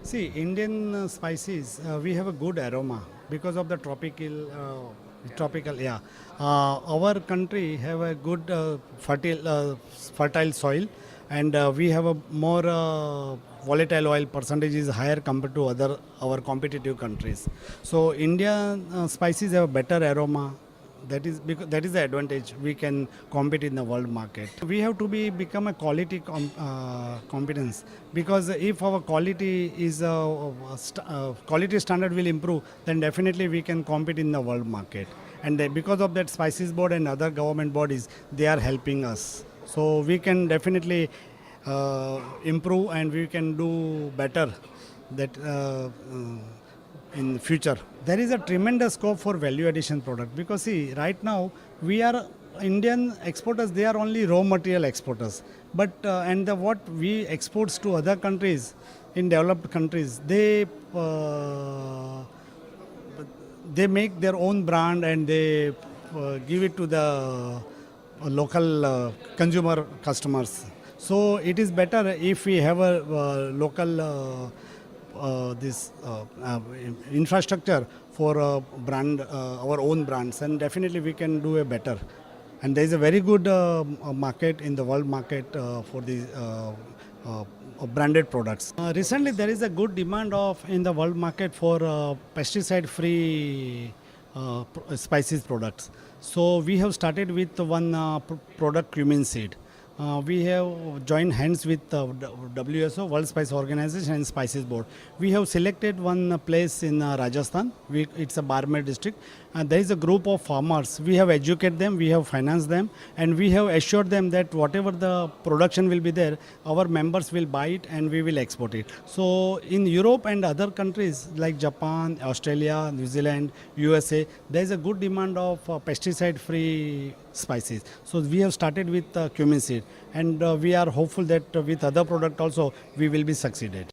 See, Indian spices, we have a good aroma because of the tropical, yeah. Our country have a good fertile soil, and we have a more volatile oil percentage is higher compared to other our competitive countries. So Indian spices have a better aroma. That is the advantage we can compete in the world market. We have to become a quality competence, because if our quality is quality standard will improve, then definitely we can compete in the world market. And because of that, Spices Board and other government bodies, they are helping us. So we can definitely improve, and we can do better that in future. There is a tremendous scope for value addition product, because see, right now we are Indian exporters, they are only raw material exporters, but what we exports to other countries, in developed countries, they make their own brand, and they give it to the local consumer customers. So it is better if we have a local this infrastructure for our own brands, and definitely we can do a better. And there is a very good market in the world market for these branded products. Recently, there is a good demand of in the world market for pesticide-free spices products. So we have started with one product, cumin seed. We have joined hands with WSO, World Spice Organization, and Spices Board. We have selected one place in Rajasthan. It's a Barmer district. And there is a group of farmers. We have educated them, we have financed them, and we have assured them that whatever the production will be there, our members will buy it and we will export it. So in Europe and other countries like Japan, Australia, New Zealand, USA, there is a good demand of pesticide-free spices. So we have started with cumin seed, and we are hopeful that with other product also we will be succeeded.